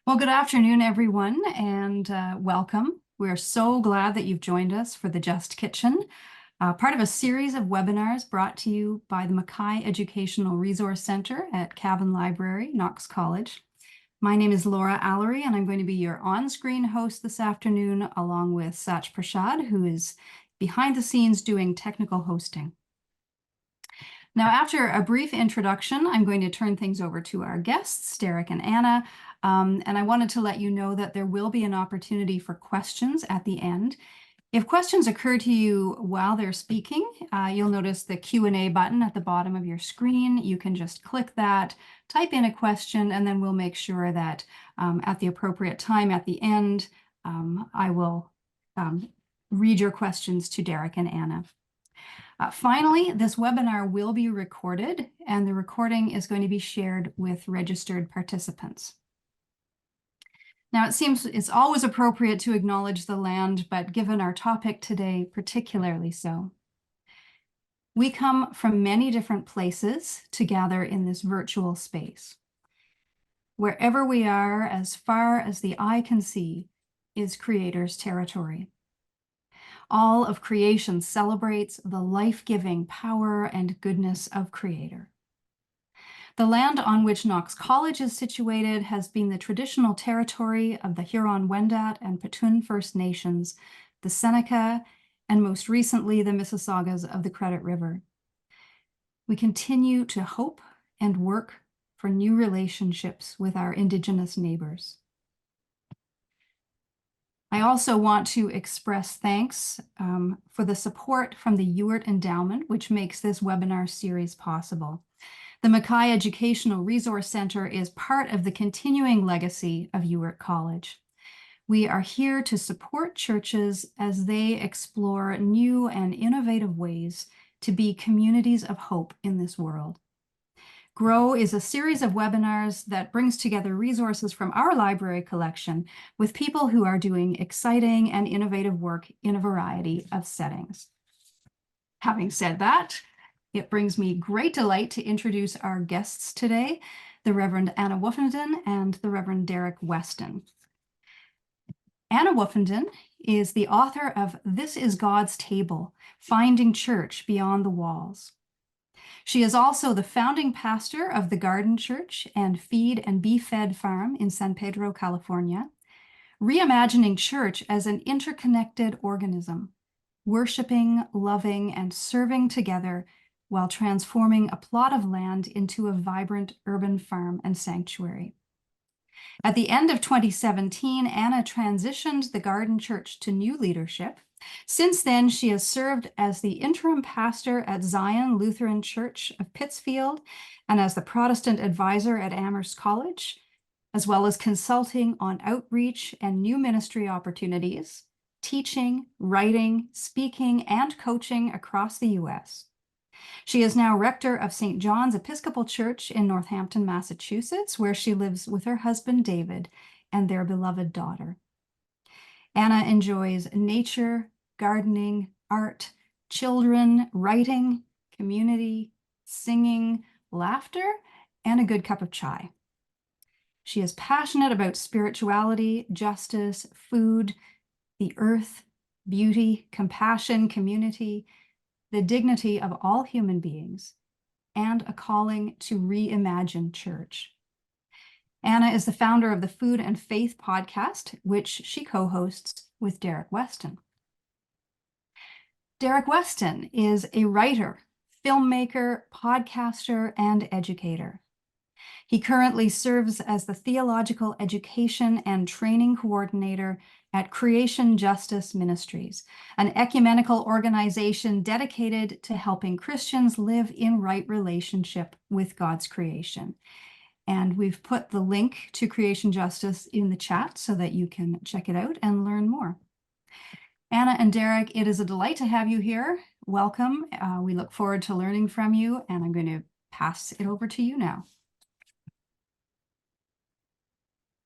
Well, good afternoon, everyone, and welcome. We're so glad that you've joined us for the Just Kitchen, part of a series of webinars brought to you by the McKay Educational Resource Center at Cavan Library, Knox College. My name is Laura Allery, and I'm going to be your on-screen host this afternoon, along with Sach Prashad, who is behind the scenes doing technical hosting. Now, after a brief introduction, I'm going to turn things over to our guests, Derrick and Anna, and I wanted to let you know that there will be an opportunity for questions at the end. If questions occur to you while they're speaking, you'll notice the Q&A button at the bottom of your screen. You can just click that, type in a question, and then we'll make sure that at the appropriate time at the end, I will read your questions to Derrick and Anna. Finally, this webinar will be recorded, and the recording is going to be shared with registered participants. Now, it seems it's always appropriate to acknowledge the land, but given our topic today, particularly so. We come from many different places to gather in this virtual space. Wherever we are, as far as the eye can see, is Creator's territory. All of creation celebrates the life-giving power and goodness of Creator. The land on which Knox College is situated has been the traditional territory of the Huron-Wendat and Petun First Nations, the Seneca, and most recently the Mississaugas of the Credit River. We continue to hope and work for new relationships with our Indigenous neighbors. I also want to express thanks for the support from the Ewart Endowment, which makes this webinar series possible. The McKay Educational Resource Center is part of the continuing legacy of Ewart College. We are here to support churches as they explore new and innovative ways to be communities of hope in this world. GROW is a series of webinars that brings together resources from our library collection with people who are doing exciting and innovative work in a variety of settings. Having said that, it brings me great delight to introduce our guests today, the Reverend Anna Woofenden and the Reverend Derrick Weston. Anna Woofenden is the author of This is God's Table, Finding Church Beyond the Walls. She is also the founding pastor of the Garden Church and Feed and Be Fed Farm in San Pedro, California, reimagining church as an interconnected organism, worshiping, loving, and serving together while transforming a plot of land into a vibrant urban farm and sanctuary. At the end of 2017, Anna transitioned the Garden Church to new leadership. Since then, she has served as the interim pastor at Zion Lutheran Church of Pittsfield and as the Protestant advisor at Amherst College, as well as consulting on outreach and new ministry opportunities, teaching, writing, speaking, and coaching across the U.S. She is now rector of St. John's Episcopal Church in Northampton, Massachusetts, where she lives with her husband, David, and their beloved daughter. Anna enjoys nature, gardening, art, children, writing, community, singing, laughter, and a good cup of chai. She is passionate about spirituality, justice, food, the earth, beauty, compassion, community, the dignity of all human beings, and a calling to reimagine church. Anna is the founder of the Food and Faith podcast, which she co-hosts with Derrick Weston. Derrick Weston is a writer, filmmaker, podcaster, and educator. He currently serves as the Theological Education and Training Coordinator at Creation Justice Ministries, an ecumenical organization dedicated to helping Christians live in right relationship with God's creation. And we've put the link to Creation Justice in the chat so that you can check it out and learn more. Anna and Derrick, it is a delight to have you here. Welcome. We look forward to learning from you, and I'm going to pass it over to you now.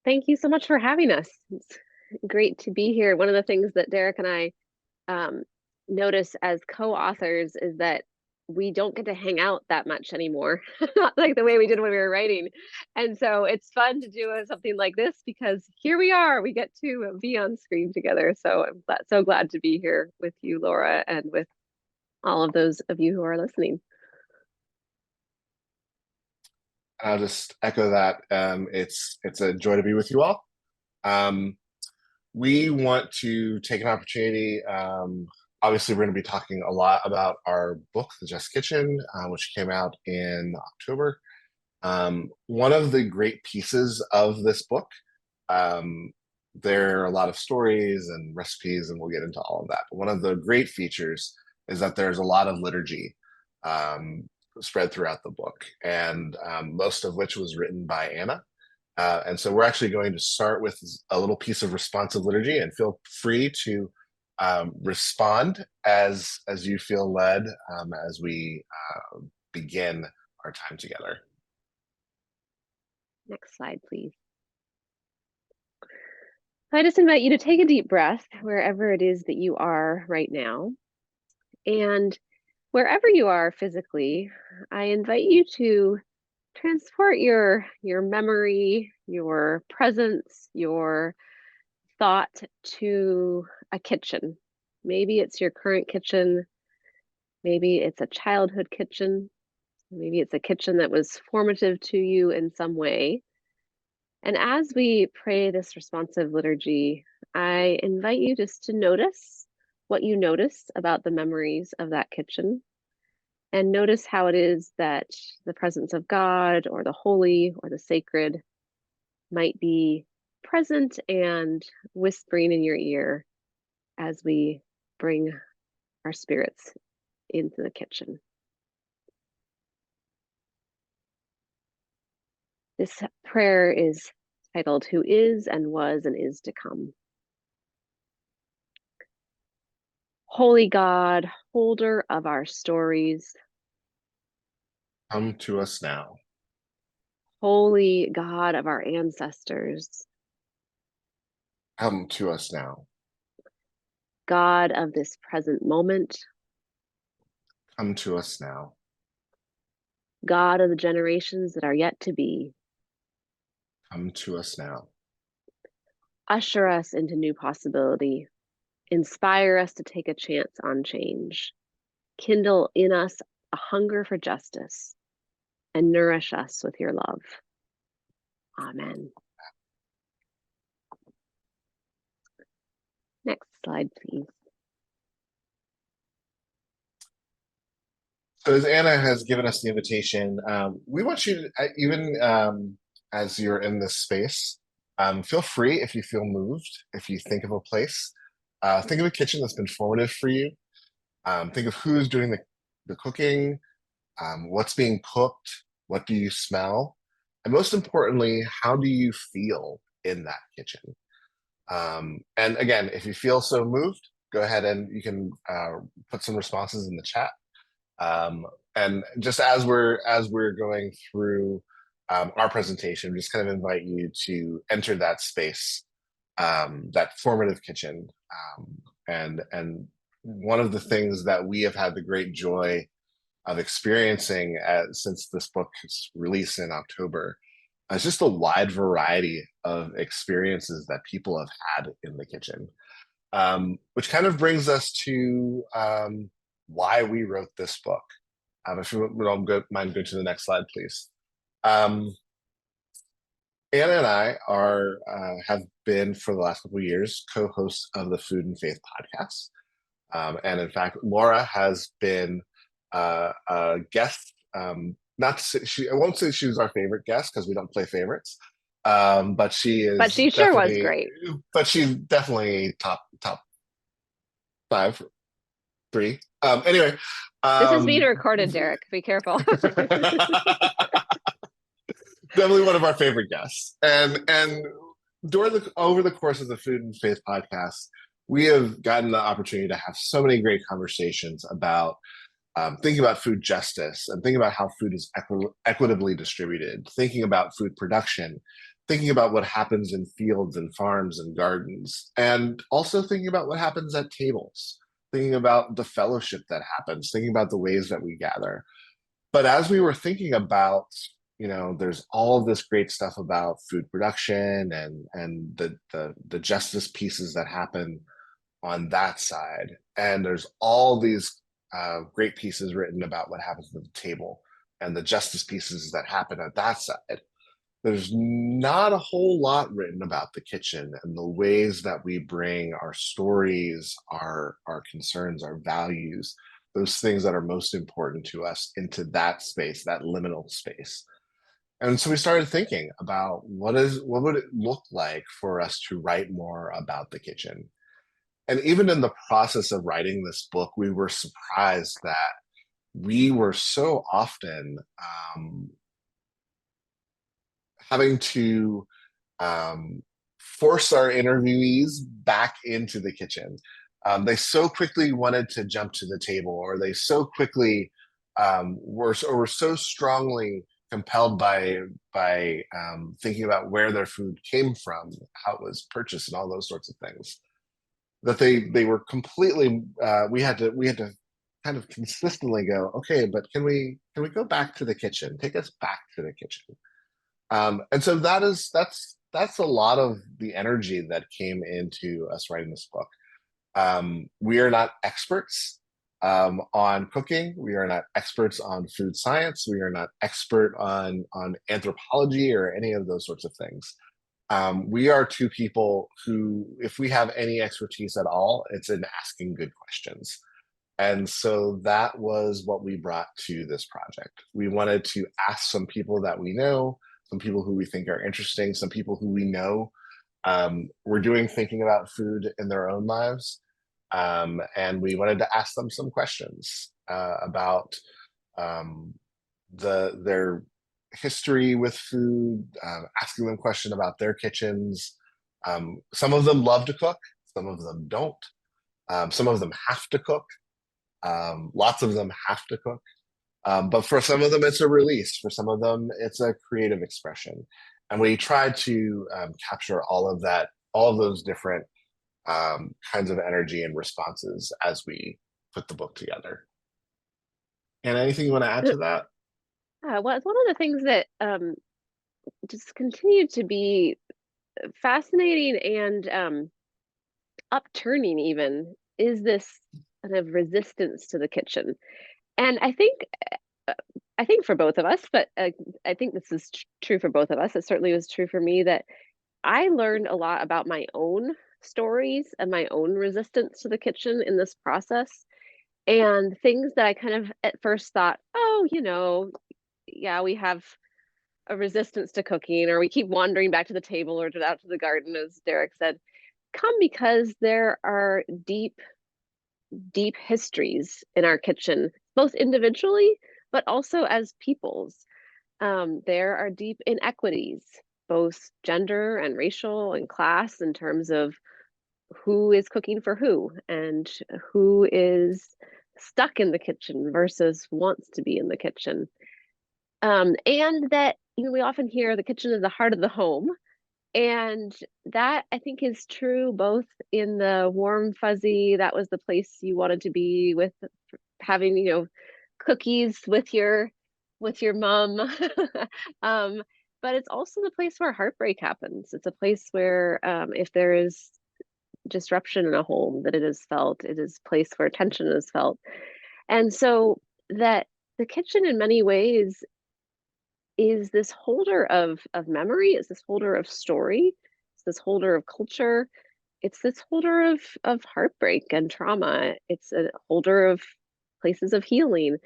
Thank you so much for having us. It's great to be here. One of the things that Derrick and I notice as co-authors is that we don't get to hang out that much anymore, not like the way we did when we were writing. And so it's fun to do something like this because here we are, we get to be on screen together. So I'm so glad to be here with you, Laura, and with all of those of you who are listening. I'll just echo that. It's a joy to be with you all. We want to take an opportunity. Obviously, we're going to be talking a lot about our book, The Just Kitchen, which came out in October. One of the great pieces of this book, there are a lot of stories and recipes, and we'll get into all of that. But one of the great features is that there's a lot of liturgy spread throughout the book, and most of which was written by Anna. And so we're actually going to start with a little piece of responsive liturgy, and feel free to respond as you feel led as we begin our time together. Next slide, please. I just invite you to take a deep breath wherever it is that you are right now. And wherever you are physically, I invite you to transport your memory, your presence, your thought to a kitchen. Maybe it's your current kitchen. Maybe it's a childhood kitchen. Maybe it's a kitchen that was formative to you in some way. And as we pray this responsive liturgy, I invite you just to notice what you notice about the memories of that kitchen, and notice how it is that the presence of God or the holy or the sacred might be present and whispering in your ear as we bring our spirits into the kitchen. This prayer is titled, Who Is and Was and Is to Come. Holy God, holder of our stories. Come to us now. Holy God of our ancestors. Come to us now. God of this present moment. Come to us now. God of the generations that are yet to be. Come to us now. Usher us into new possibility. Inspire us to take a chance on change. Kindle in us a hunger for justice, and nourish us with your love. Amen. Next slide, please. So as Anna has given us the invitation, we want you to, even as you're in this space, feel free if you feel moved, if you think of a place, think of a kitchen that's been formative for you. Think of who's doing the cooking, what's being cooked, what do you smell, and most importantly, how do you feel in that kitchen? And again, if you feel so moved, go ahead and you can put some responses in the chat. And just as we're going through our presentation, we just kind of invite you to enter that space, that formative kitchen. And one of the things that we have had the great joy of experiencing since this book's release in October is just a wide variety of experiences that people have had in the kitchen, which kind of brings us to why we wrote this book. If you don't mind going to the next slide, please. Anna and I have been for the last couple of years co-hosts of the Food and Faith podcast, and in fact, Laura has been a guest. Not to say, I won't say she was our favorite guest because we don't play favorites, but she is. But she sure was great. But she's definitely top 5, 3. Anyway, this is being recorded, Derrick. Be careful. Definitely one of our favorite guests, and over the course of the Food and Faith podcast, we have gotten the opportunity to have so many great conversations about thinking about food justice and thinking about how food is equitably distributed, thinking about food production, thinking about what happens in fields and farms and gardens, and also thinking about what happens at tables. thinking about the fellowship that happens, thinking about the ways that we gather. But as we were thinking about, there's all of this great stuff about food production and the justice pieces that happen on that side, and there's all these great pieces written about what happens at the table and the justice pieces that happen at that side. There's not a whole lot written about the kitchen and the ways that we bring our stories, our concerns, our values, those things that are most important to us into that space, that liminal space. And so we started thinking about what would it look like for us to write more about the kitchen. And even in the process of writing this book, we were surprised that we were so often having to force our interviewees back into the kitchen. They so quickly wanted to jump to the table, or they so quickly were so strongly compelled by thinking about where their food came from, how it was purchased, and all those sorts of things, that they were completely. We had to kind of consistently go, okay, but can we go back to the kitchen? Take us back to the kitchen. And so that's a lot of the energy that came into us writing this book. We are not experts on cooking. We are not experts on food science. We are not expert on anthropology or any of those sorts of things. We are two people who, if we have any expertise at all, it's in asking good questions. And so that was what we brought to this project. We wanted to ask some people that we know, some people who we think are interesting, some people who we know were doing thinking about food in their own lives. And we wanted to ask them some questions about their history with food, asking them questions about their kitchens. Some of them love to cook, some of them don't. Some of them have to cook. Lots of them have to cook. But for some of them, it's a release. For some of them, it's a creative expression. And we tried to capture all of that, all of those different kinds of energy and responses as we put the book together. And anything you want to add to that? Well, it's one of the things that just continued to be fascinating and upturning even is this kind of resistance to the kitchen. And I think for both of us, but I think this is true for both of us. It certainly was true for me that I learned a lot about my own stories and my own resistance to the kitchen in this process, and things that I kind of at first thought, oh, yeah, we have a resistance to cooking, or we keep wandering back to the table or out to the garden, as Derrick said, come because there are deep histories in our kitchen, both individually, but also as peoples. There are deep inequities, both gender and racial and class, in terms of who is cooking for who and who is stuck in the kitchen versus wants to be in the kitchen. And that, we often hear the kitchen is the heart of the home. And that, I think, is true both in the warm, fuzzy, that was the place you wanted to be with, having, cookies with your mom. But it's also the place where heartbreak happens. It's a place where if there is disruption in a home, that it is felt. It is a place where tension is felt. And so that the kitchen in many ways is this holder of memory, it's this holder of story, it's this holder of culture, it's this holder of heartbreak and trauma. It's a holder of places of healing.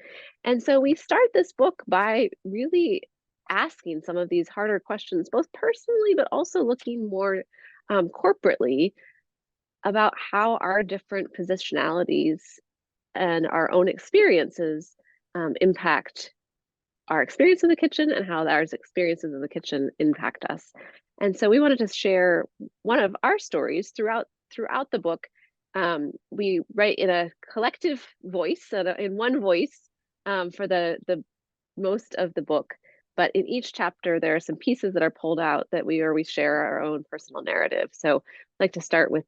And so we start this book by really asking some of these harder questions, both personally, but also looking more corporately about how our different positionalities and our own experiences impact our experience in the kitchen and how our experiences in the kitchen impact us. And so we wanted to share one of our stories throughout the book. We write in a collective voice, in one voice for the most of the book. But in each chapter, there are some pieces that are pulled out that we share our own personal narrative. So I'd like to start with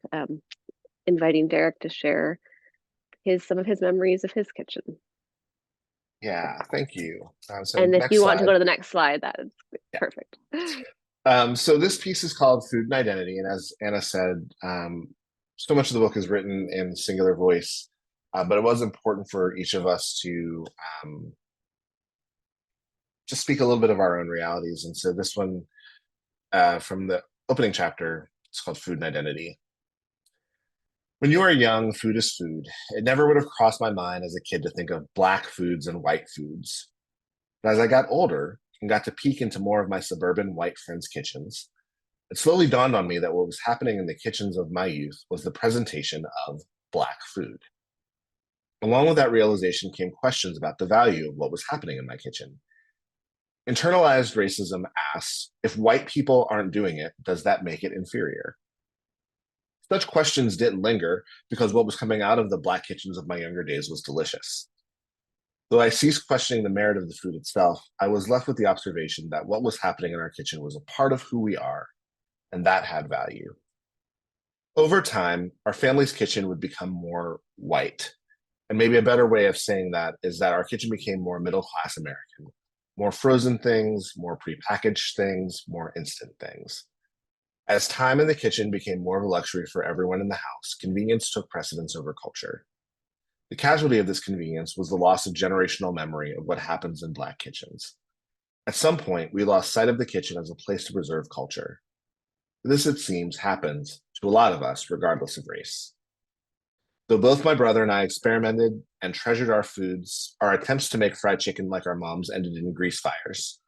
inviting Derrick to share some of his memories of his kitchen. Yeah, thank you. So And if next you want to slide. go to the next slide, that is Yeah. perfect. So this piece is called Food and Identity, and as Anna said, so much of the book is written in singular voice, but it was important for each of us to just speak a little bit of our own realities. And so this one, from the opening chapter, it's called Food and Identity. When you are young, food is food. It never would have crossed my mind as a kid to think of black foods and white foods. But as I got older and got to peek into more of my suburban white friends' kitchens, it slowly dawned on me that what was happening in the kitchens of my youth was the presentation of black food. Along with that realization came questions about the value of what was happening in my kitchen. Internalized racism asks, if white people aren't doing it, does that make it inferior? Such questions didn't linger because what was coming out of the black kitchens of my younger days was delicious. Though I ceased questioning the merit of the food itself, I was left with the observation that what was happening in our kitchen was a part of who we are, and that had value. Over time, our family's kitchen would become more white. And maybe a better way of saying that is that our kitchen became more middle-class American. More frozen things, more prepackaged things, more instant things. As time in the kitchen became more of a luxury for everyone in the house, convenience took precedence over culture. The casualty of this convenience was the loss of generational memory of what happens in Black kitchens. At some point, we lost sight of the kitchen as a place to preserve culture. This, it seems, happens to a lot of us, regardless of race. Though both my brother and I experimented and treasured our foods, our attempts to make fried chicken like our moms ended in grease fires,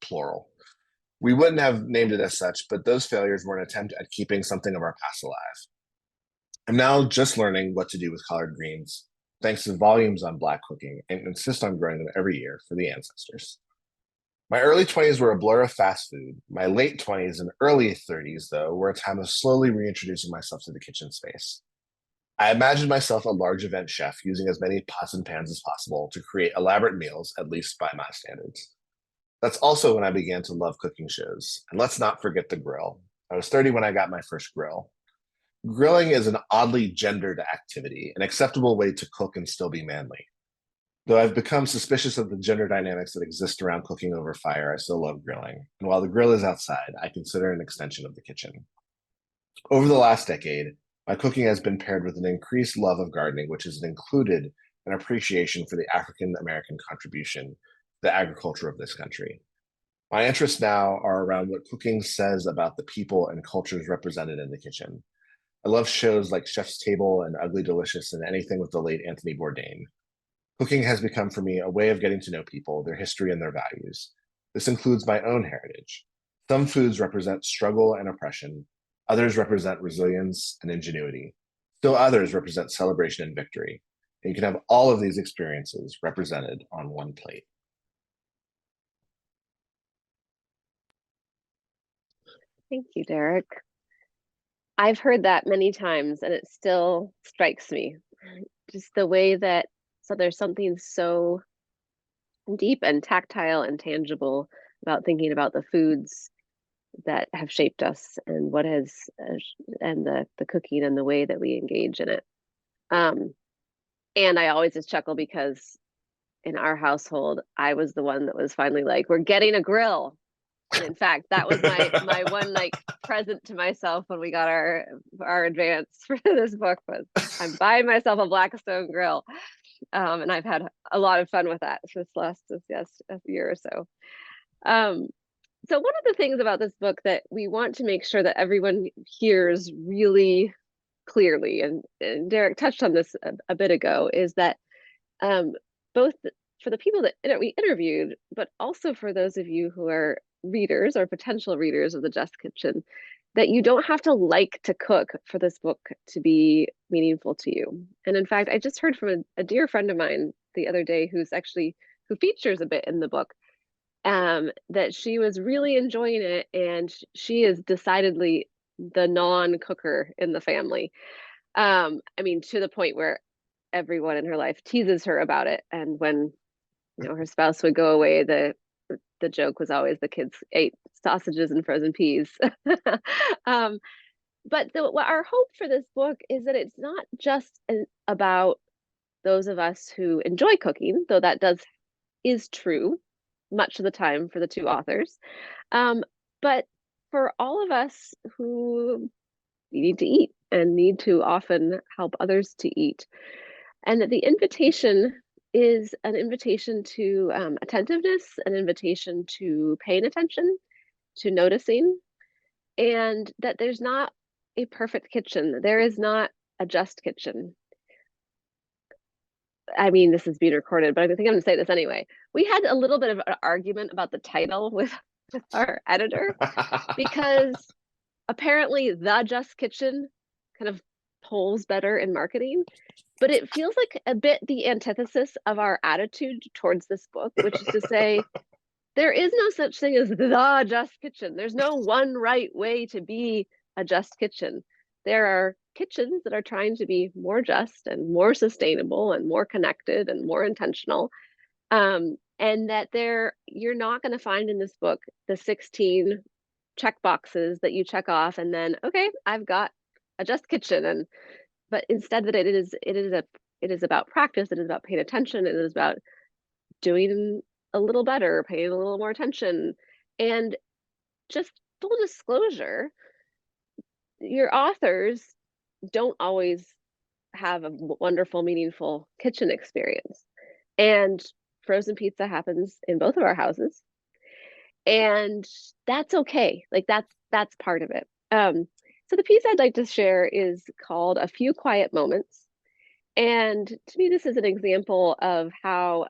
plural. We wouldn't have named it as such, but those failures were an attempt at keeping something of our past alive. I'm now just learning what to do with collard greens, thanks to volumes on Black cooking, and insist on growing them every year for the ancestors. My early 20s were a blur of fast food. My late 20s and early 30s, though, were a time of slowly reintroducing myself to the kitchen space. I imagined myself a large event chef using as many pots and pans as possible to create elaborate meals, at least by my standards. That's also when I began to love cooking shows. And let's not forget the grill. I was 30 when I got my first grill. Grilling is an oddly gendered activity, an acceptable way to cook and still be manly. Though I've become suspicious of the gender dynamics that exist around cooking over fire, I still love grilling. And while the grill is outside, I consider it an extension of the kitchen. Over the last decade, my cooking has been paired with an increased love of gardening, which has included an appreciation for the African American contribution to the agriculture of this country. My interests now are around what cooking says about the people and cultures represented in the kitchen. I love shows like Chef's Table and Ugly Delicious and anything with the late Anthony Bourdain. Cooking has become for me a way of getting to know people, their history, and their values. This includes my own heritage. Some foods represent struggle and oppression. Others represent resilience and ingenuity. Still others represent celebration and victory. And you can have all of these experiences represented on one plate. Thank you, Derrick. I've heard that many times and it still strikes me. Just the way that there's something so deep and tactile and tangible about thinking about the foods that have shaped us and what has and the cooking and the way that we engage in it. And I always just chuckle because in our household, I was the one that was finally like, we're getting a grill. And in fact, that was my one like present to myself when we got our advance for this book was I'm buying myself a Blackstone grill. And I've had a lot of fun with that this last year or so. So one of the things about this book that we want to make sure that everyone hears really clearly, and Derrick touched on this a bit ago, is that both for the people that we interviewed, but also for those of you who are readers or potential readers of the Just Kitchen, that you don't have to like to cook for this book to be meaningful to you. And in fact, I just heard from a dear friend of mine the other day who features a bit in the book, that she was really enjoying it, and she is decidedly the non-cooker in the family. I mean, to the point where everyone in her life teases her about it, and when her spouse would go away, the joke was always the kids ate sausages and frozen peas. But what our hope for this book is that it's not just about those of us who enjoy cooking, though that is true much of the time for the two authors, but for all of us who need to eat and need to often help others to eat. And that the invitation is an invitation to attentiveness, an invitation to paying attention, to noticing, and that there's not a perfect kitchen. There is not a just kitchen. I mean, this is being recorded, but I think I'm going to say this anyway. We had a little bit of an argument about the title with our editor because apparently The Just Kitchen kind of polls better in marketing, but it feels like a bit the antithesis of our attitude towards this book, which is to say, there is no such thing as the just kitchen. There's no one right way to be a just kitchen. There are kitchens that are trying to be more just and more sustainable and more connected and more intentional. And that you're not going to find in this book the 16 check boxes that you check off and then, okay, I've got a just kitchen. But instead that it is about practice, it is about paying attention, it is about doing a little better, paying a little more attention. And just full disclosure, your authors don't always have a wonderful, meaningful kitchen experience. And frozen pizza happens in both of our houses. And that's okay. Like that's part of it. So the piece I'd like to share is called A Few Quiet Moments. And to me, this is an example of how,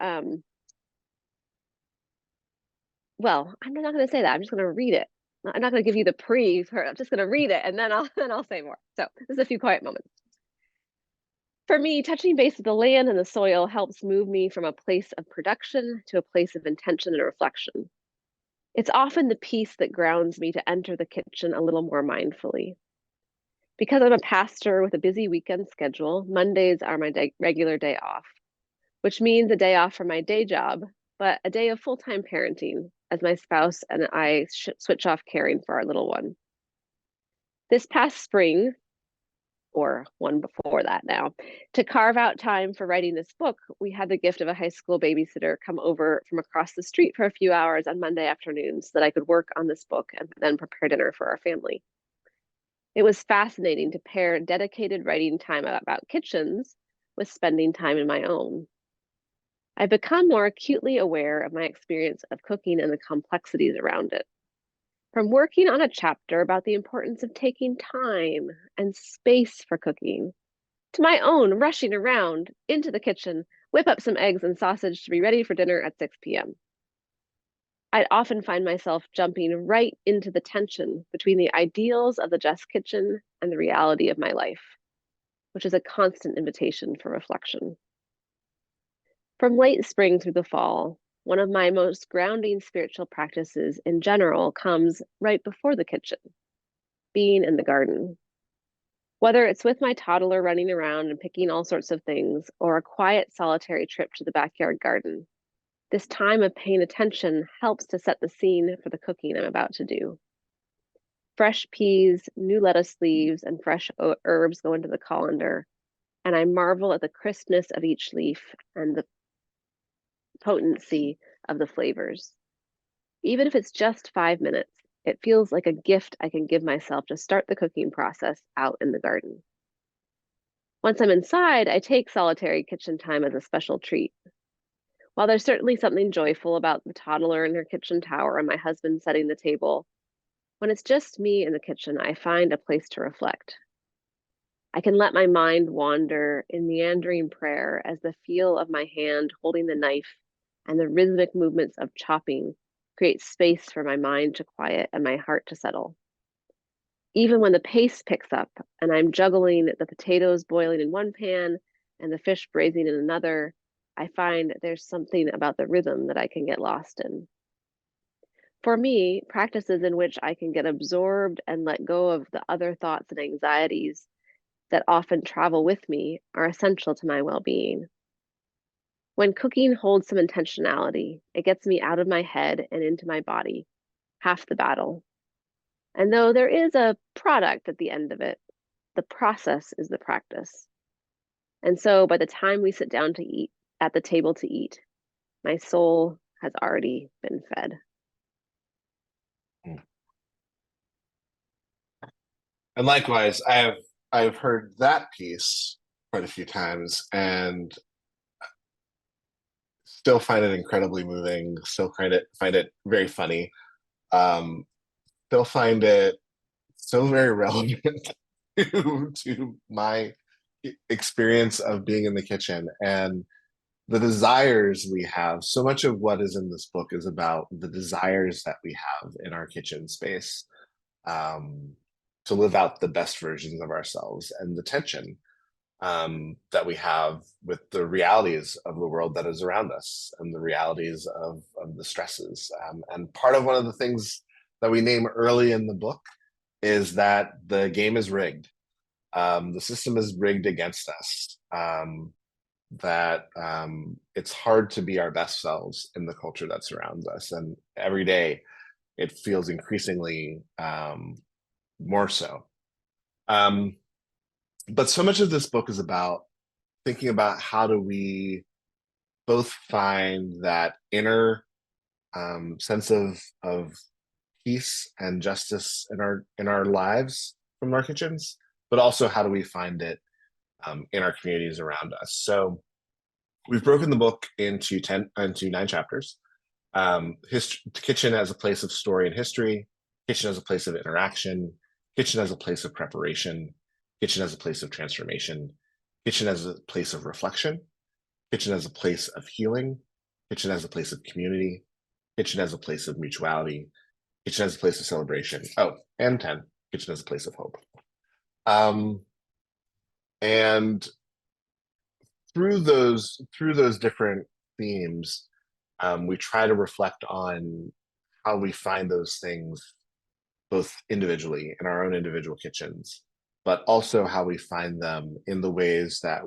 well, I'm not going to say that. I'm just going to read it. I'm not going to give you the I'm just going to read it and then I'll say more. So this is A Few Quiet Moments. For me, touching base with the land and the soil helps move me from a place of production to a place of intention and reflection. It's often the piece that grounds me to enter the kitchen a little more mindfully. Because I'm a pastor with a busy weekend schedule, Mondays are my regular day off, which means a day off from my day job, but a day of full-time parenting as my spouse and I switch off caring for our little one. This past spring, or one before that now, to carve out time for writing this book, we had the gift of a high school babysitter come over from across the street for a few hours on Monday afternoons so that I could work on this book and then prepare dinner for our family. It was fascinating to pair dedicated writing time about kitchens with spending time in my own. I've become more acutely aware of my experience of cooking and the complexities around it. From working on a chapter about the importance of taking time and space for cooking, to my own rushing around into the kitchen, whip up some eggs and sausage to be ready for dinner at 6 p.m. I'd often find myself jumping right into the tension between the ideals of the just kitchen and the reality of my life, which is a constant invitation for reflection. From late spring through the fall, one of my most grounding spiritual practices in general comes right before the kitchen, being in the garden. Whether it's with my toddler running around and picking all sorts of things, or a quiet solitary trip to the backyard garden, this time of paying attention helps to set the scene for the cooking I'm about to do. Fresh peas, new lettuce leaves, and fresh herbs go into the colander, and I marvel at the crispness of each leaf and the potency of the flavors. Even if it's just 5 minutes, it feels like a gift I can give myself to start the cooking process out in the garden. Once I'm inside, I take solitary kitchen time as a special treat. While there's certainly something joyful about the toddler in her kitchen tower and my husband setting the table, when it's just me in the kitchen, I find a place to reflect. I can let my mind wander in meandering prayer as the feel of my hand holding the knife and the rhythmic movements of chopping create space for my mind to quiet and my heart to settle. Even when the pace picks up and I'm juggling the potatoes boiling in one pan and the fish braising in another, I find there's something about the rhythm that I can get lost in. For me, practices in which I can get absorbed and let go of the other thoughts and anxieties that often travel with me are essential to my well-being. When cooking holds some intentionality, it gets me out of my head and into my body, half the battle. And though there is a product at the end of it. The process is the practice. And so by the time we sit down to eat, at the table to eat, my soul has already been fed. And likewise, I've heard that piece quite a few times and still find it incredibly moving, still find it very funny. Still find it so very relevant to my experience of being in the kitchen and the desires we have. So much of what is in this book is about the desires that we have in our kitchen space, to live out the best versions of ourselves, and the tension that we have with the realities of the world that is around us and the realities of the stresses. And part of one of the things that we name early in the book is that the game is rigged. The system is rigged against us. That it's hard to be our best selves in the culture that surrounds us. And every day it feels increasingly more so. But so much of this book is about thinking about how do we both find that inner sense of peace and justice in our lives from our kitchens, but also how do we find it in our communities around us. So we've broken the book into 9 chapters. Kitchen as a place of story and history, kitchen as a place of interaction, kitchen as a place of preparation, kitchen as a place of transformation, kitchen as a place of reflection, kitchen as a place of healing, kitchen as a place of community, kitchen as a place of mutuality, kitchen as a place of celebration. Oh, and 10, kitchen as a place of hope. And through those different themes, we try to reflect on how we find those things both individually in our own individual kitchens, but also how we find them in the ways that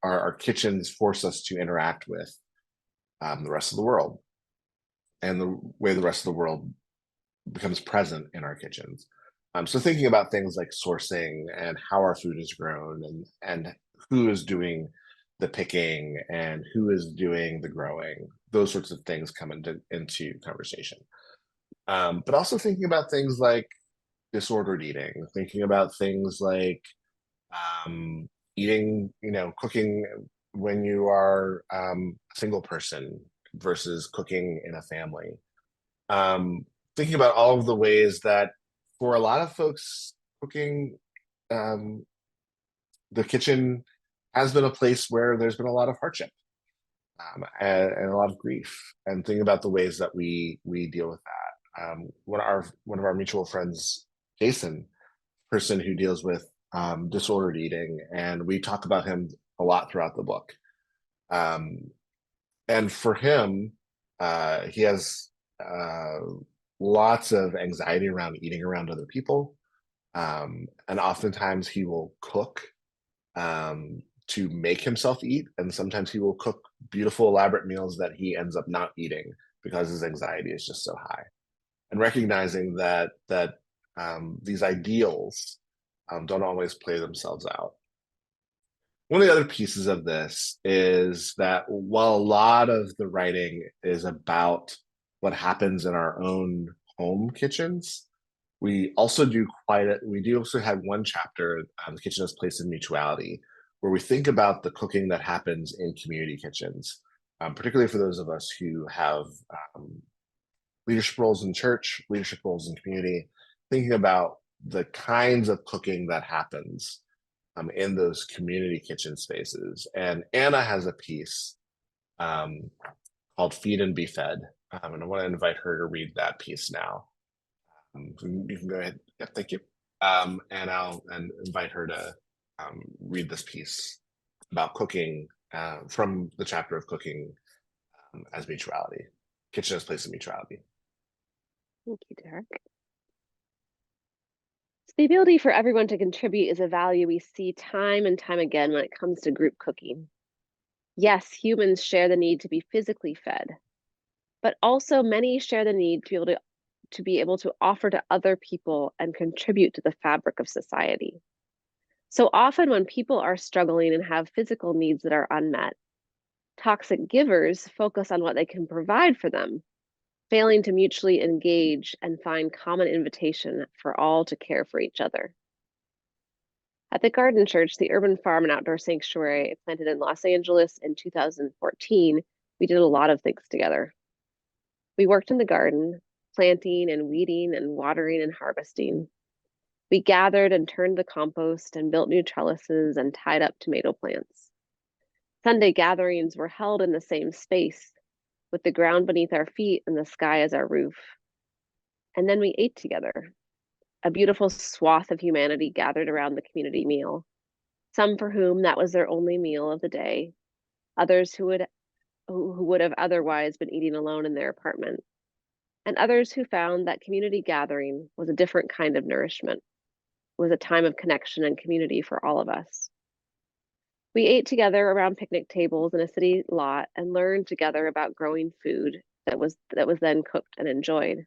our kitchens force us to interact with the rest of the world, and the way the rest of the world becomes present in our kitchens. So thinking about things like sourcing and how our food is grown, and who is doing the picking and who is doing the growing, those sorts of things come into conversation. But also thinking about things like disordered eating, thinking about things like eating, cooking when you are a single person versus cooking in a family. Thinking about all of the ways that for a lot of folks, cooking, the kitchen has been a place where there's been a lot of hardship, and a lot of grief, and thinking about the ways that we deal with that. One of our mutual friends, Jason, person who deals with disordered eating, and we talk about him a lot throughout the book. And for him, he has lots of anxiety around eating around other people, and oftentimes he will cook to make himself eat, and sometimes he will cook beautiful, elaborate meals that he ends up not eating because his anxiety is just so high. And recognizing that these ideals don't always play themselves out. One of the other pieces of this is that while a lot of the writing is about what happens in our own home kitchens, we also have one chapter, the kitchen as a place of mutuality, where we think about the cooking that happens in community kitchens, particularly for those of us who have leadership roles in church, leadership roles in community, thinking about the kinds of cooking that happens in those community kitchen spaces. And Anna has a piece called Feed and Be Fed. And I want to invite her to read that piece now. You can go ahead. Yep, thank you. And I'll invite her to read this piece about cooking from the chapter of cooking as mutuality, kitchen as place of mutuality. Thank you, Derrick. So the ability for everyone to contribute is a value we see time and time again when it comes to group cooking. Yes, humans share the need to be physically fed, but also many share the need to be able to to be able to offer to other people and contribute to the fabric of society. So often when people are struggling and have physical needs that are unmet, toxic givers focus on what they can provide for them, failing to mutually engage and find common invitation for all to care for each other. At the Garden Church, the urban farm and outdoor sanctuary planted in Los Angeles in 2014, we did a lot of things together. We worked in the garden, planting and weeding and watering and harvesting. We gathered and turned the compost and built new trellises and tied up tomato plants. Sunday gatherings were held in the same space, with the ground beneath our feet and the sky as our roof. And then we ate together. A beautiful swath of humanity gathered around the community meal, some for whom that was their only meal of the day, others who would have otherwise been eating alone in their apartment, and others who found that community gathering was a different kind of nourishment, was a time of connection and community for all of us. We ate together around picnic tables in a city lot and learned together about growing food that was then cooked and enjoyed.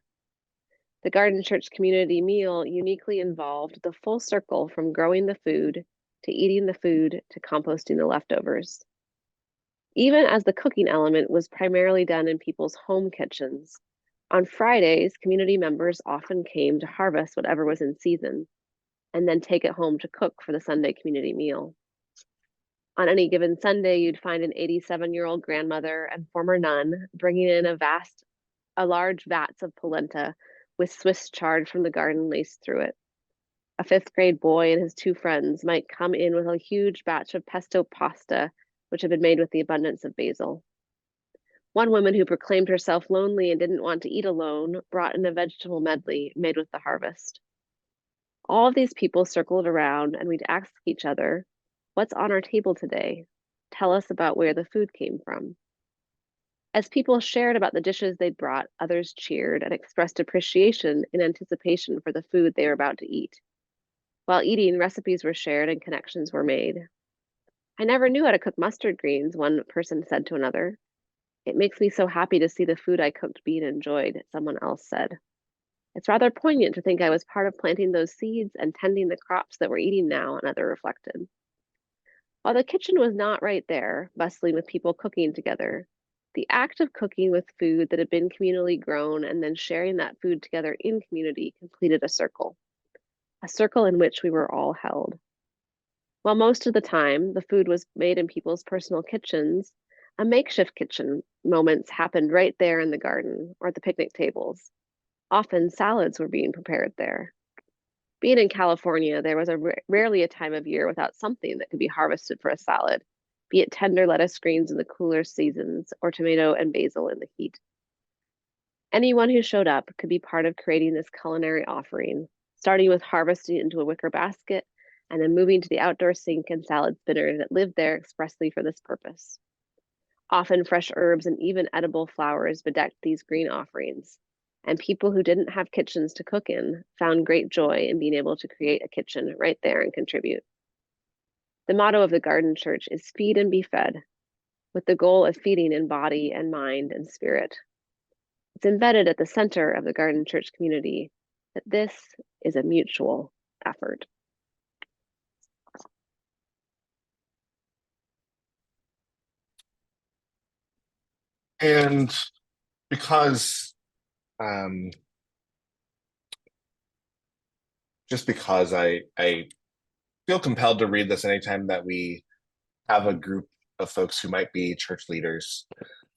The Garden Church community meal uniquely involved the full circle from growing the food to eating the food to composting the leftovers. Even as the cooking element was primarily done in people's home kitchens, on Fridays, community members often came to harvest whatever was in season and then take it home to cook for the Sunday community meal. On any given Sunday, you'd find an 87-year-old grandmother and former nun bringing in a large vats of polenta with Swiss chard from the garden laced through it. A 5th grade boy and his 2 friends might come in with a huge batch of pesto pasta, which had been made with the abundance of basil. One woman who proclaimed herself lonely and didn't want to eat alone brought in a vegetable medley made with the harvest. All of these people circled around and we'd ask each other, "What's on our table today? Tell us about where the food came from." As people shared about the dishes they'd brought, others cheered and expressed appreciation in anticipation for the food they were about to eat. While eating, recipes were shared and connections were made. "I never knew how to cook mustard greens," one person said to another. "It makes me so happy to see the food I cooked being enjoyed," someone else said. "It's rather poignant to think I was part of planting those seeds and tending the crops that we're eating now," another reflected. While the kitchen was not right there, bustling with people cooking together, the act of cooking with food that had been communally grown and then sharing that food together in community completed a circle in which we were all held. While most of the time the food was made in people's personal kitchens, a makeshift kitchen moments happened right there in the garden or at the picnic tables. Often salads were being prepared there. Being in California, there was rarely a time of year without something that could be harvested for a salad, be it tender lettuce greens in the cooler seasons or tomato and basil in the heat. Anyone who showed up could be part of creating this culinary offering, starting with harvesting into a wicker basket and then moving to the outdoor sink and salad spinner that lived there expressly for this purpose. Often fresh herbs and even edible flowers bedecked these green offerings, and people who didn't have kitchens to cook in found great joy in being able to create a kitchen right there and contribute. The motto of the Garden Church is "Feed and be fed," with the goal of feeding in body and mind and spirit. It's embedded at the center of the Garden Church community that this is a mutual effort. And because, just because I feel compelled to read this anytime that we have a group of folks who might be church leaders,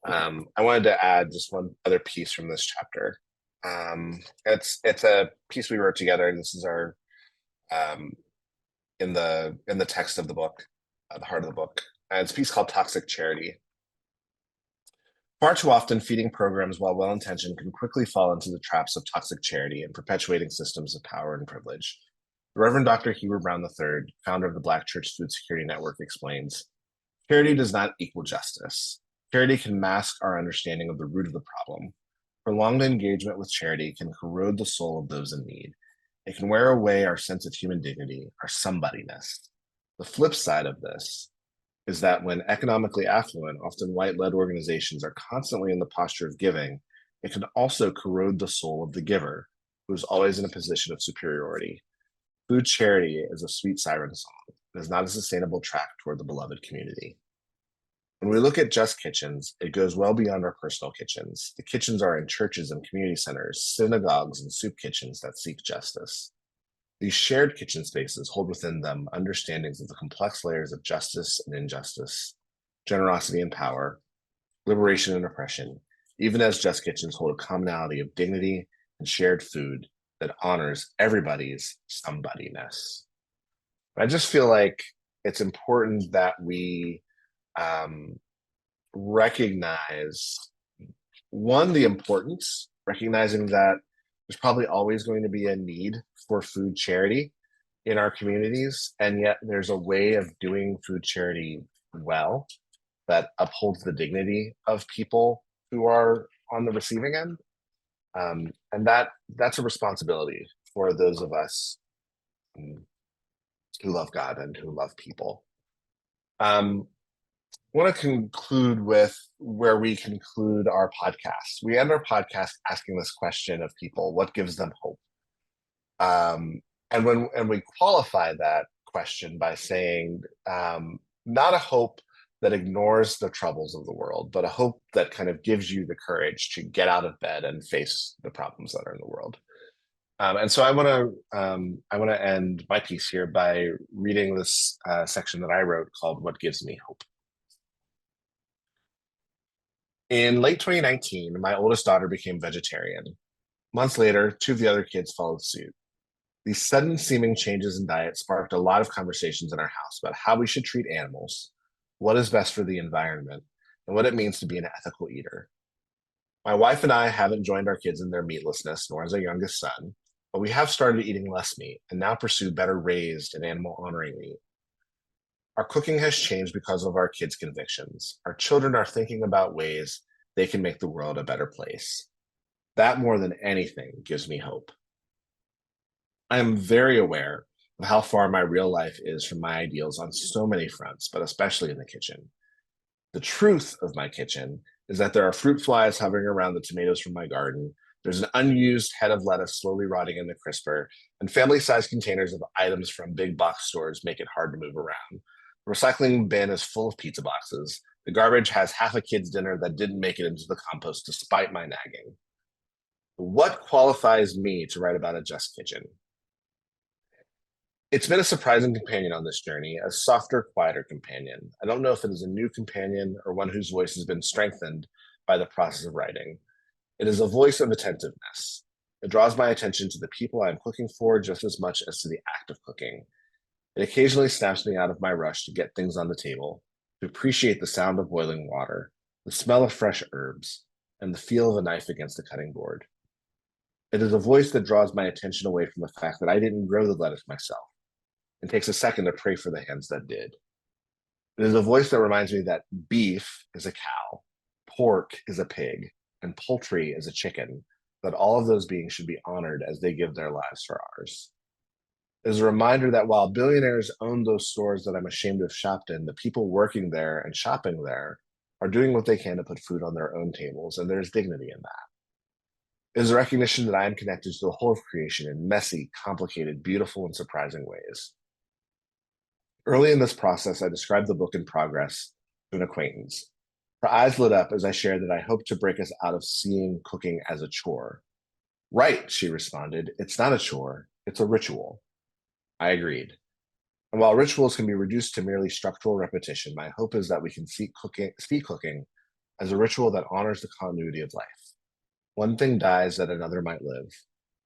I wanted to add just one other piece from this chapter. It's a piece we wrote together, and this is our in the text of the book, the heart of the book. It's a piece called "Toxic Charity." Far too often, feeding programs, while well-intentioned, can quickly fall into the traps of toxic charity and perpetuating systems of power and privilege. The Reverend Dr. Heber Brown III, founder of the Black Church Food Security Network, explains, "Charity does not equal justice. Charity can mask our understanding of the root of the problem. Prolonged engagement with charity can corrode the soul of those in need. It can wear away our sense of human dignity, our somebodyness. The flip side of this is that when economically affluent, often white-led organizations are constantly in the posture of giving, it can also corrode the soul of the giver, who is always in a position of superiority. Food charity is a sweet siren song. It is not a sustainable track toward the beloved community. When we look at just kitchens, it goes well beyond our personal kitchens. The kitchens are in churches and community centers, synagogues, and soup kitchens that seek justice. These shared kitchen spaces hold within them understandings of the complex layers of justice and injustice, generosity and power, liberation and oppression, even as just kitchens hold a commonality of dignity and shared food that honors everybody's somebodyness. I just feel like it's important that we recognize, one, the importance, recognizing that there's probably always going to be a need for food charity in our communities, and yet there's a way of doing food charity well that upholds the dignity of people who are on the receiving end. And that's a responsibility for those of us who love God and who love people. I want to conclude with where we conclude our podcast. We end our podcast asking this question of people: what gives them hope? And we qualify that question by saying, not a hope that ignores the troubles of the world, but a hope that kind of gives you the courage to get out of bed and face the problems that are in the world. And so I want to end my piece here by reading this section that I wrote called "What Gives Me Hope." In late 2019, my oldest daughter became vegetarian. Months later, two of the other kids followed suit. These sudden seeming changes in diet sparked a lot of conversations in our house about how we should treat animals, what is best for the environment, and what it means to be an ethical eater. My wife and I haven't joined our kids in their meatlessness, nor has our youngest son, but we have started eating less meat and now pursue better raised and animal honoring meat. Our cooking has changed because of our kids' convictions. Our children are thinking about ways they can make the world a better place. That, more than anything, gives me hope. I am very aware of how far my real life is from my ideals on so many fronts, but especially in the kitchen. The truth of my kitchen is that there are fruit flies hovering around the tomatoes from my garden. There's an unused head of lettuce slowly rotting in the crisper, and family-sized containers of items from big box stores make it hard to move around. The recycling bin is full of pizza boxes. The garbage has half a kid's dinner that didn't make it into the compost despite my nagging. What qualifies me to write about a just kitchen? It's been a surprising companion on this journey, a softer, quieter companion. I don't know if it is a new companion or one whose voice has been strengthened by the process of writing. It is a voice of attentiveness. It draws my attention to the people I'm cooking for just as much as to the act of cooking. It occasionally snaps me out of my rush to get things on the table, to appreciate the sound of boiling water, the smell of fresh herbs, and the feel of a knife against a cutting board. It is a voice that draws my attention away from the fact that I didn't grow the lettuce myself, and takes a second to pray for the hands that did. It is a voice that reminds me that beef is a cow, pork is a pig, and poultry is a chicken, that all of those beings should be honored as they give their lives for ours. It is a reminder that while billionaires own those stores that I'm ashamed to have shopped in, the people working there and shopping there are doing what they can to put food on their own tables, and there's dignity in that. It is a recognition that I am connected to the whole of creation in messy, complicated, beautiful, and surprising ways. Early in this process, I described the book in progress to an acquaintance. Her eyes lit up as I shared that I hoped to break us out of seeing cooking as a chore. Right, she responded. It's not a chore, it's a ritual. I agreed. And while rituals can be reduced to merely structural repetition, my hope is that we can see cooking as a ritual that honors the continuity of life. One thing dies that another might live.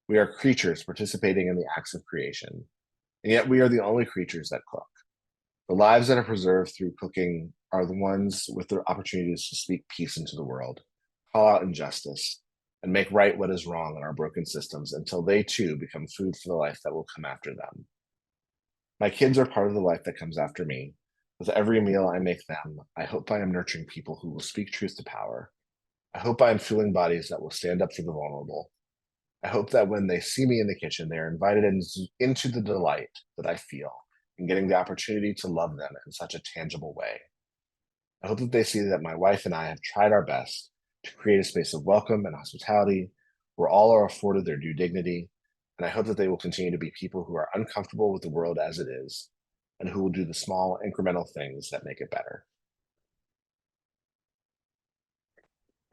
We are creatures participating in the acts of creation, and yet we are the only creatures that cook. The lives that are preserved through cooking are the ones with the opportunities to speak peace into the world, call out injustice, and make right what is wrong in our broken systems until they too become food for the life that will come after them. My kids are part of the life that comes after me. With every meal I make them, I hope I am nurturing people who will speak truth to power. I hope I am fueling bodies that will stand up for the vulnerable. I hope that when they see me in the kitchen, they are invited into the delight that I feel in getting the opportunity to love them in such a tangible way. I hope that they see that my wife and I have tried our best to create a space of welcome and hospitality where all are afforded their due dignity. And I hope that they will continue to be people who are uncomfortable with the world as it is and who will do the small incremental things that make it better.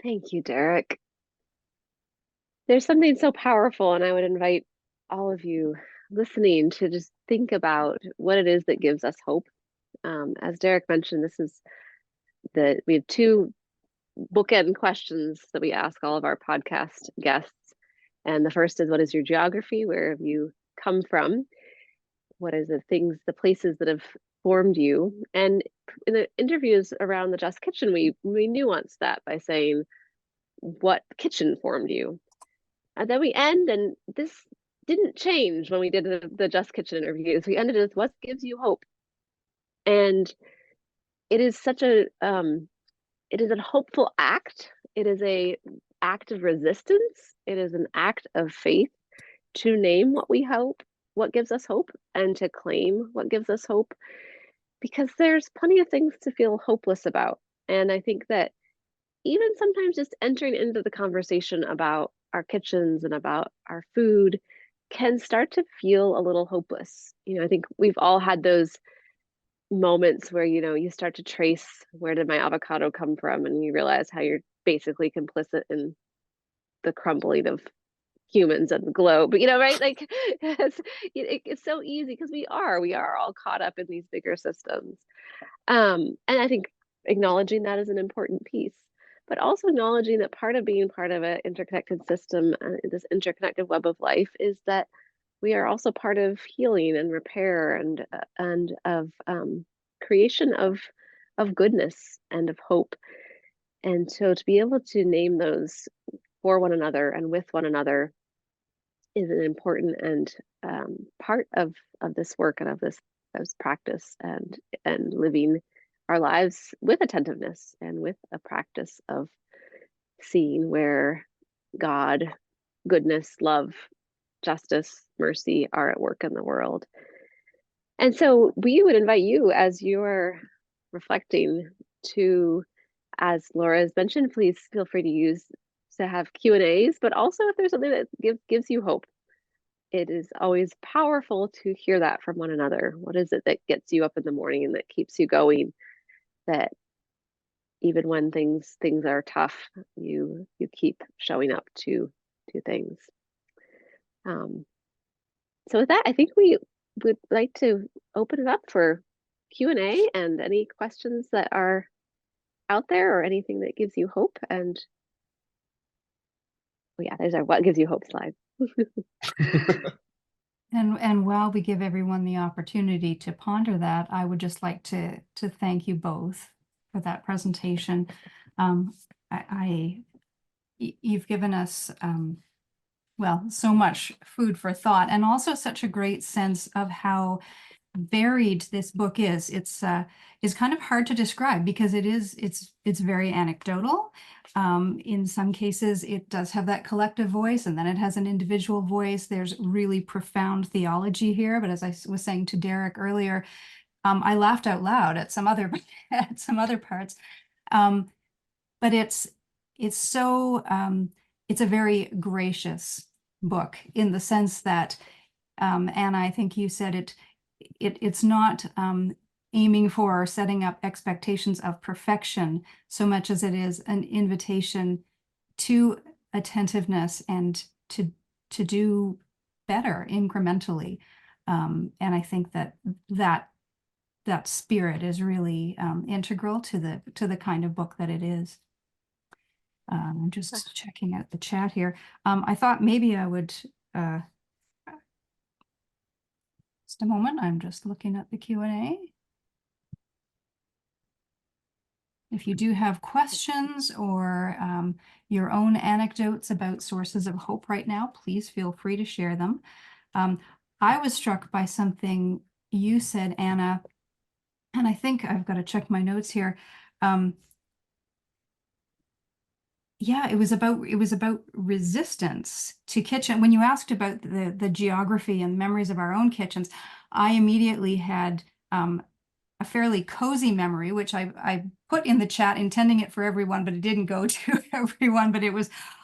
Thank you, Derrick. There's something so powerful, and I would invite all of you listening to just think about what it is that gives us hope. As Derrick mentioned, we have two bookend questions that we ask all of our podcast guests. And the first is, what is your geography? Where have you come from? What is the places that have formed you? And in the interviews around the Just Kitchen, we nuance that by saying, what kitchen formed you? And then we end, and this didn't change when we did the Just Kitchen interviews. We ended with, what gives you hope? And it is such it is a hopeful act. It is a act of resistance. It is an act of faith to name what gives us hope, and to claim what gives us hope, because there's plenty of things to feel hopeless about. And I think that even sometimes just entering into the conversation about our kitchens and about our food can start to feel a little hopeless. I think we've all had those moments where, you start to trace, where did my avocado come from? And you realize how you're basically complicit in the crumbling of humans and the globe, right? Like, it's so easy because we are all caught up in these bigger systems. And I think acknowledging that is an important piece, but also acknowledging that part of being part of an interconnected system, this interconnected web of life, is that we are also part of healing and repair and of creation of goodness and of hope. And so to be able to name those for one another and with one another is an important and part of this work and of this practice, and living our lives with attentiveness and with a practice of seeing where God, goodness, love, justice, mercy are at work in the world. And so we would invite you, as you're reflecting, to, as Laura has mentioned, please feel free to have Q&As, but also if there's something that gives you hope. It is always powerful to hear that from one another. What is it that gets you up in the morning and that keeps you going, that even when things are tough, you keep showing up to things. So with that, I think we would like to open it up for Q&A and any questions that are out there, or anything that gives you hope. And there's our what gives you hope slide. And while we give everyone the opportunity to ponder that, I would just like to thank you both for that presentation. You've given us so much food for thought, and also such a great sense of how varied this book is. It's kind of hard to describe because it's very anecdotal. In some cases, it does have that collective voice, and then it has an individual voice. There's really profound theology here. But as I was saying to Derrick earlier, I laughed out loud at some other parts. But it's a very gracious book, in the sense that, Anna, I think you said it's not aiming for or setting up expectations of perfection so much as it is an invitation to attentiveness and to do better incrementally. And I think that spirit is really integral to the kind of book that it is. I'm just checking out the chat here. I thought maybe I would just a moment. I'm just looking at the Q&A. If you do have questions or your own anecdotes about sources of hope right now, please feel free to share them. I was struck by something you said, Anna, and I think I've got to check my notes here. Yeah, it was about resistance to kitchen. When you asked about the geography and memories of our own kitchens, I immediately had a fairly cozy memory, which I put in the chat intending it for everyone, but it didn't go to everyone. But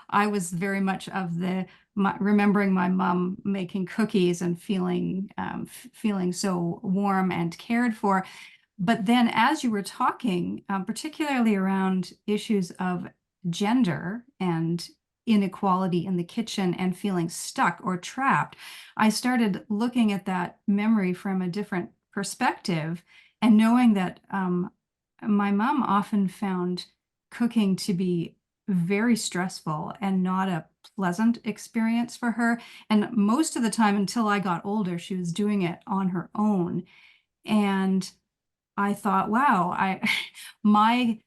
I was very much of remembering my mom making cookies and feeling so warm and cared for. But then as you were talking, particularly around issues of gender and inequality in the kitchen and feeling stuck or trapped, I started looking at that memory from a different perspective and knowing that my mom often found cooking to be very stressful and not a pleasant experience for her. And most of the time, until I got older, she was doing it on her own. And I thought, wow, my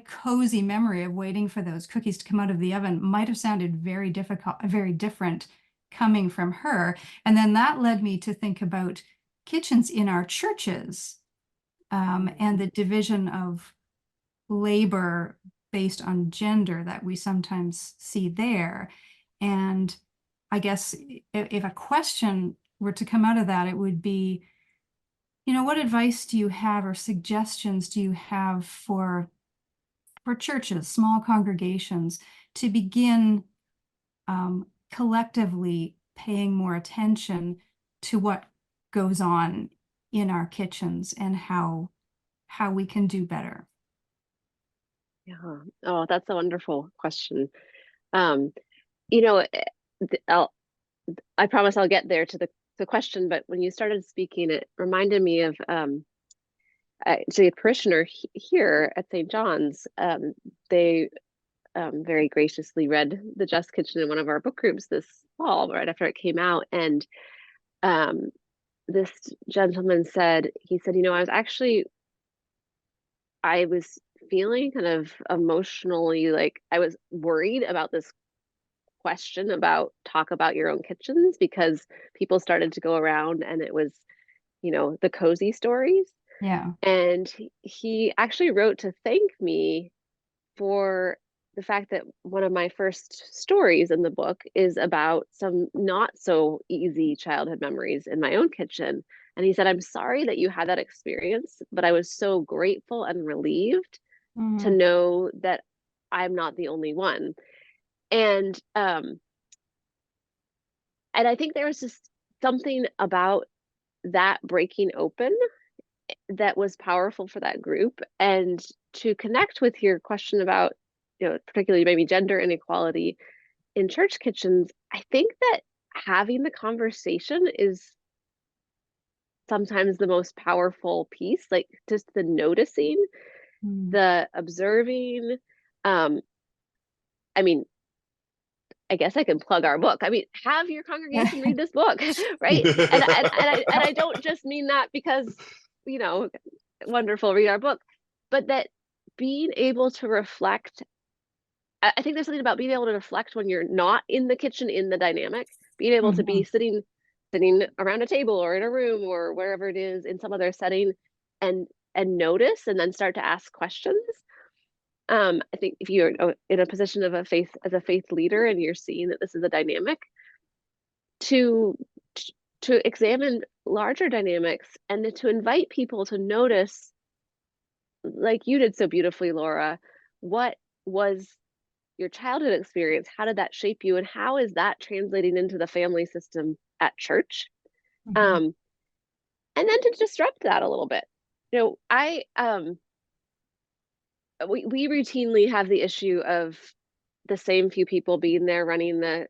cozy memory of waiting for those cookies to come out of the oven might have sounded very difficult, very different coming from her. And then that led me to think about kitchens in our churches, and the division of labor based on gender that we sometimes see there. And I guess if a question were to come out of that, it would be, what advice do you have or suggestions do you have for churches, small congregations, to begin collectively paying more attention to what goes on in our kitchens and how we can do better? Yeah. Oh, that's a wonderful question. Um, you know, I promise I'll get there to the question, but when you started speaking, it reminded me of actually a parishioner here at St. John's. They very graciously read The Just Kitchen in one of our book groups this fall, right after it came out. And this gentleman said, I was feeling kind of emotionally like I was worried about this question about talk about your own kitchens, because people started to go around and it was, the cozy stories. Yeah. And he actually wrote to thank me for the fact that one of my first stories in the book is about some not so easy childhood memories in my own kitchen. And he said, I'm sorry that you had that experience, but I was so grateful and relieved to Mhm. know that I'm not the only one. And I think there was just something about that breaking open that was powerful for that group. And to connect with your question about, particularly maybe gender inequality in church kitchens, I think that having the conversation is sometimes the most powerful piece, like just the noticing, Mm. the observing. Um, I mean, I guess I can plug our book. I mean, have your congregation read this book, right? And I don't just mean that because, you know, wonderful, read our book, but that being able to reflect. I think there's something about being able to reflect when you're not in the kitchen in the dynamic, being able to be Mhm. sitting around a table or in a room or wherever it is in some other setting, and notice and then start to ask questions. I think if you're in a position of a faith as a faith leader and you're seeing that this is a dynamic, to to examine larger dynamics and to invite people to notice, like you did so beautifully, Laura, what was your childhood experience? How did that shape you? And how is that translating into the family system at church? Mhm. Um, and then to disrupt that a little bit. I we routinely have the issue of the same few people being there running the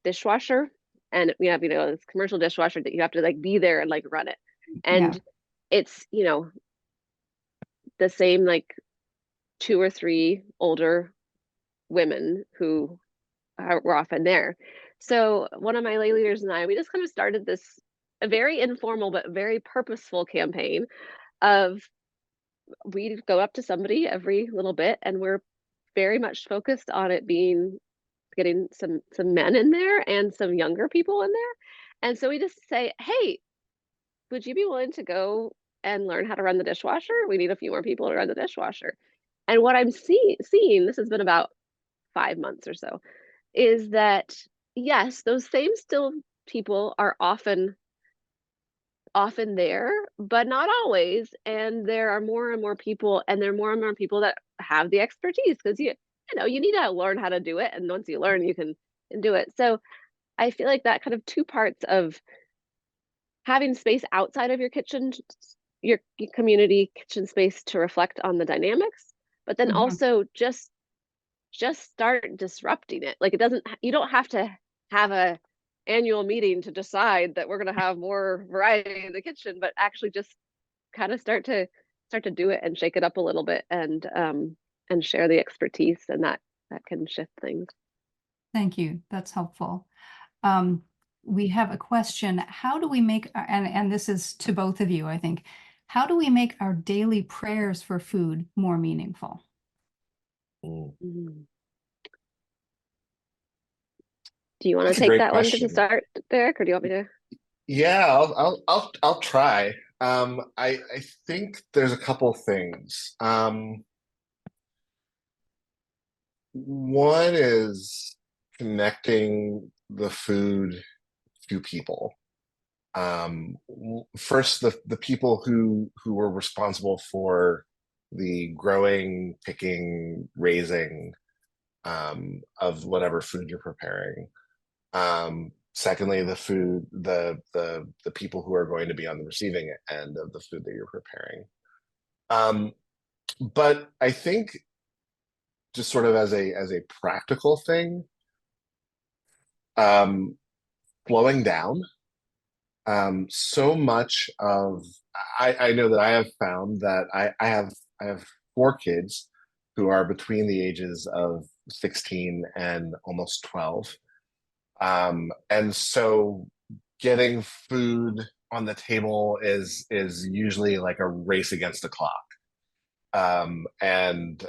dishwasher, and we have this commercial dishwasher that you have to like be there and like run it, Yeah. and it's the same like two or three older women who were often there. So one of my lay leaders and I, we just kind of started this a very informal but very purposeful campaign of we go up to somebody every little bit, and we're very much focused on it being getting some men in there and some younger people in there. And so we just say, hey, would you be willing to go and learn how to run the dishwasher? We need a few more people to run the dishwasher. And what I'm seeing, this has been about 5 months or so, is that yes, those same still people are often often there, but not always. And there are more and more people, and there are more and more people that have the expertise, because you need to learn how to do it. And once you learn, you can do it. So I feel like that kind of two parts of having space outside of your kitchen, your community kitchen space, to reflect on the dynamics, but then also just start disrupting it. Like, you don't have to have a annual meeting to decide that we're going to have more variety in the kitchen, but actually just kind of start to do it and shake it up a little bit, and share the expertise, and that can shift things. Thank you. That's helpful. We have a question. How do we make, and this is to both of you, I think, how do we make our daily prayers for food more meaningful? Mm. Do you want That's to a take great that one to question. start, Derrick, or do you want me to? Yeah, I'll try. I think there's a couple things. One is connecting the food to people. First, the people who were responsible for the growing, picking, raising of whatever food you're preparing. Secondly, the people who are going to be on the receiving end of the food that you're preparing. But I think, just sort of as a practical thing, slowing down. So much of I know that I have found that I have 4 kids who are between the ages of 16 and almost 12. And so getting food on the table is usually like a race against the clock. And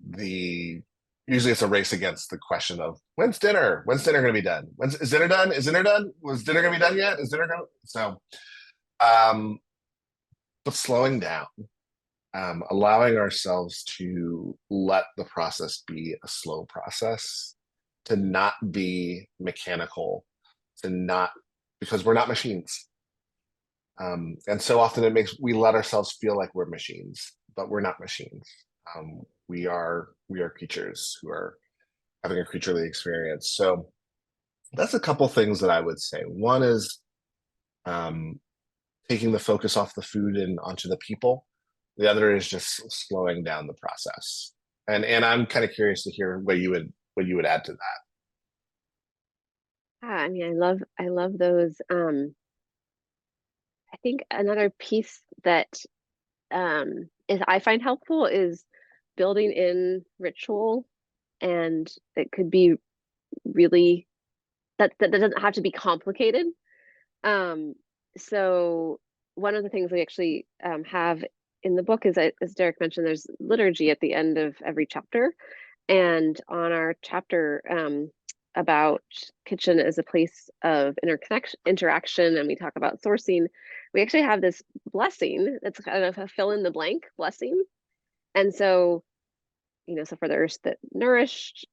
the usually it's a race against the question of when's dinner? When's dinner gonna be done? Is dinner done? Is dinner done? Was dinner gonna be done yet? Is dinner gonna um but slowing down, allowing ourselves to let the process be a slow process, to not be mechanical, to not, because we're not machines. And so often we let ourselves feel like we're machines, but we're not machines. We are creatures who are having a creaturely experience. So that's a couple things that I would say. One is taking the focus off the food and onto the people. The other is just slowing down the process. And I'm kind of curious to hear what you would add to that. Yeah, I mean, I love those. I think another piece that is I find helpful is building in ritual, and it could be really that doesn't have to be complicated. So one of the things we actually have in the book is, as Derrick mentioned, there's liturgy at the end of every chapter, and on our chapter about kitchen as a place of interaction, and we talk about sourcing, we actually have this blessing that's kind of a fill in the blank blessing. And so, so for the earth that nourished,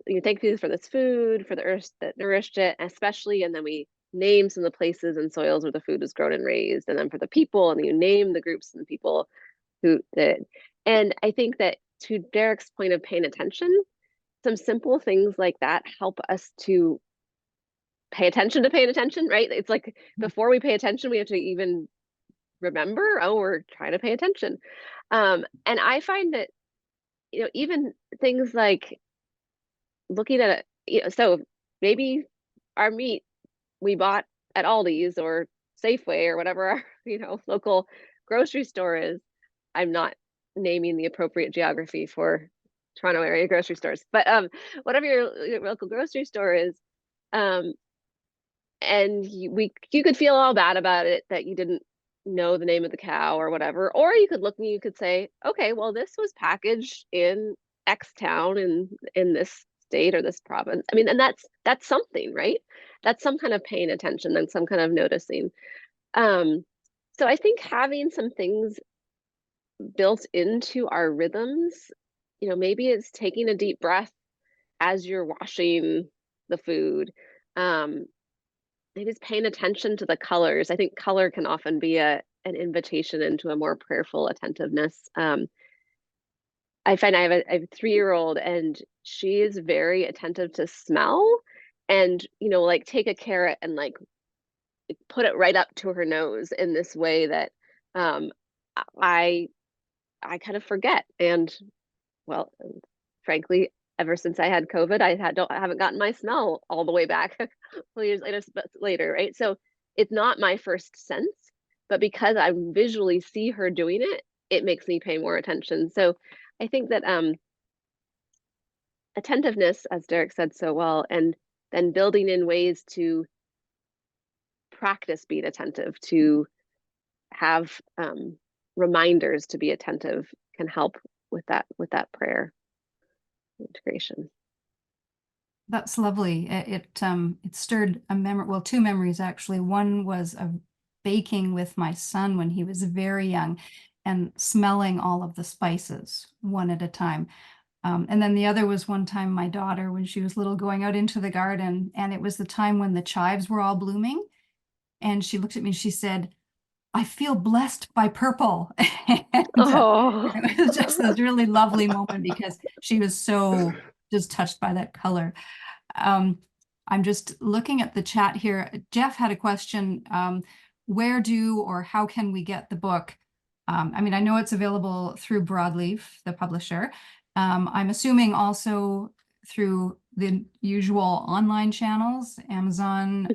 you thank you for this food, for the earth that nourished it, especially, and then we name some of the places and soils where the food was grown and raised, and then for the people, and you name the groups and the people who did. And I think that, to Derrick's point of paying attention, some simple things like that help us to pay attention to paying attention, right? It's like, before we pay attention, we have to even remember, oh, we're trying to pay attention. And I find that, even things like looking at it, so maybe our meat we bought at Aldi's or Safeway or whatever our, local grocery store is. I'm not naming the appropriate geography for Toronto area grocery stores, but whatever your local grocery store is, and you could feel all bad about it that you didn't know the name of the cow or whatever, or you could look and you could say, okay, well, this was packaged in X town in this state or this province. I mean, and that's something, right? That's some kind of paying attention and some kind of noticing. So I think having some things built into our rhythms, maybe it's taking a deep breath as you're washing the food. maybe it's paying attention to the colors. I think color can often be an invitation into a more prayerful attentiveness. I find I have a 3-year-old, and she is very attentive to smell, and like take a carrot and like put it right up to her nose in this way that um, I kind of forget. And well, frankly, ever since I had COVID, I haven't gotten my smell all the way back years later, right? So it's not my first sense, but because I visually see her doing it, it makes me pay more attention. So I think that attentiveness, as Derrick said so well, and then building in ways to practice being attentive, to have reminders to be attentive, can help with that prayer integration. That's lovely. It stirred a memory, well, two memories actually. One was of baking with my son when he was very young and smelling all of the spices one at a time. And then the other was one time my daughter, when she was little, going out into the garden, and it was the time when the chives were all blooming. And she looked at me and she said, "I feel blessed by purple." And Oh, it was just this really lovely moment because she was so just touched by that color. I'm just looking at the chat here. Jeff had a question. Where do or how can we get the book? I mean, I know it's available through Broadleaf, the publisher. I'm assuming also through the usual online channels, Amazon,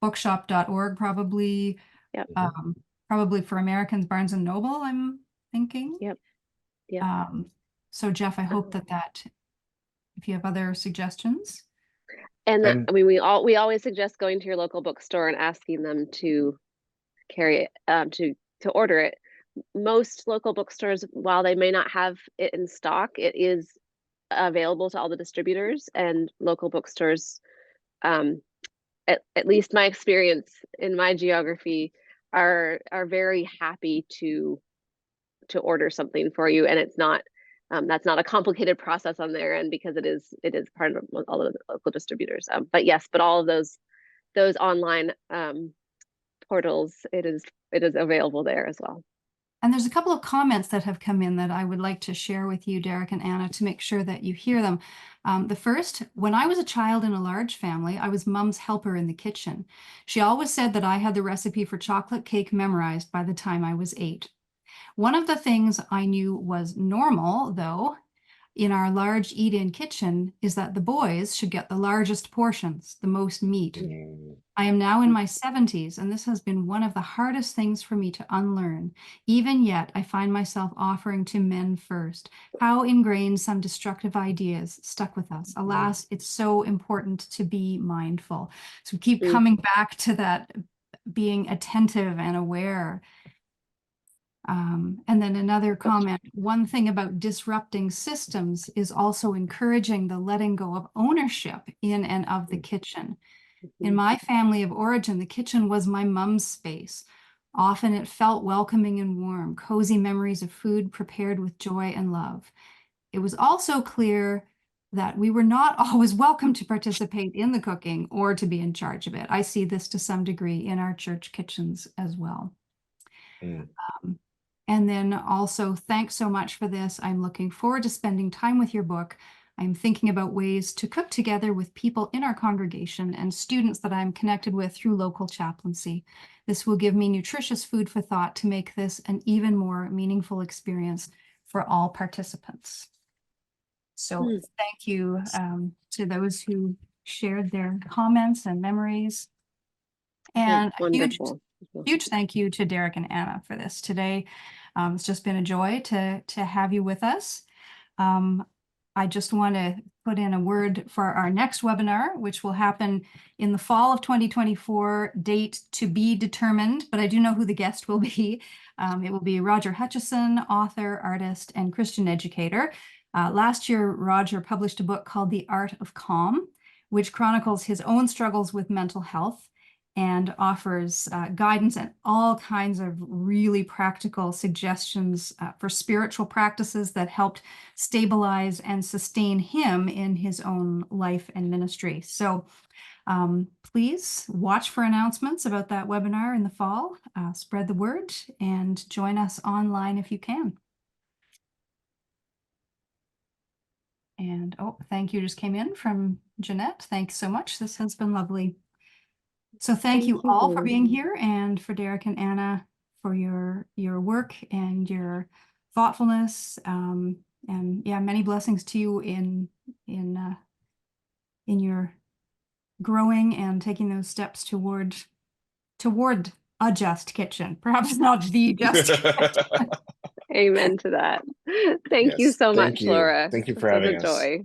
bookshop.org, probably, yep, probably for Americans, Barnes and Noble, I'm thinking. yep, yep. So Jeff, I hope that if you have other suggestions. And And I mean, we always suggest going to your local bookstore and asking them to carry it, to order it. Most local bookstores, while they may not have it in stock, it is available to all the distributors, and local bookstores, at least my experience in my geography, are very happy to order something for you, and it's not that's not a complicated process on their end, because it is part of all of the local distributors. But yes, but all of those online portals, it is available there as well. And there's a couple of comments that have come in that I would like to share with you, Derrick and Anna, to make sure that you hear them. The first, when I was a child in a large family, I was Mom's helper in the kitchen. She always said that I had the recipe for chocolate cake memorized by the time I was 8. One of the things I knew was normal, though, in our large eat-in kitchen, is that the boys should get the largest portions, the most meat. I am now in my 70s, and this has been one of the hardest things for me to unlearn. Even yet, I find myself offering to men first. How ingrained some destructive ideas stuck with us. Alas, it's so important to be mindful. So keep coming back to that, being attentive and aware. And then another comment, one thing about disrupting systems is also encouraging the letting go of ownership in and of the kitchen. In my family of origin, the kitchen was my mom's space. Often it felt welcoming and warm, cozy memories of food prepared with joy and love. It was also clear that we were not always welcome to participate in the cooking or to be in charge of it. I see this to some degree in our church kitchens as well. And then also, thanks so much for this. I'm looking forward to spending time with your book. I'm thinking about ways to cook together with people in our congregation and students that I'm connected with through local chaplaincy. This will give me nutritious food for thought to make this an even more meaningful experience for all participants. So thank you to those who shared their comments and memories. And wonderful. Huge thank you to Derrick and Anna for this today. It's just been a joy to have you with us. I just want to put in a word for our next webinar, which will happen in the fall of 2024, date to be determined, but I do know who the guest will be. It will be Roger Hutchison, author, artist, and Christian educator. Last year, Roger published a book called The Art of Calm, which chronicles his own struggles with mental health and offers guidance and all kinds of really practical suggestions for spiritual practices that helped stabilize and sustain him in his own life and ministry. So Please watch for announcements about that webinar in the fall. Spread the word and join us online if you can. And oh, thank you just came in from Jeanette. Thanks so much. This has been lovely. So thank you all for being here, and for Derrick and Anna for your work and your thoughtfulness. And yeah, many blessings to you in your growing and taking those steps toward a just kitchen. Perhaps not the just kitchen. Amen to that. Thank you Yes, so thank much, you. Laura. Thank you This for was a having us. joy.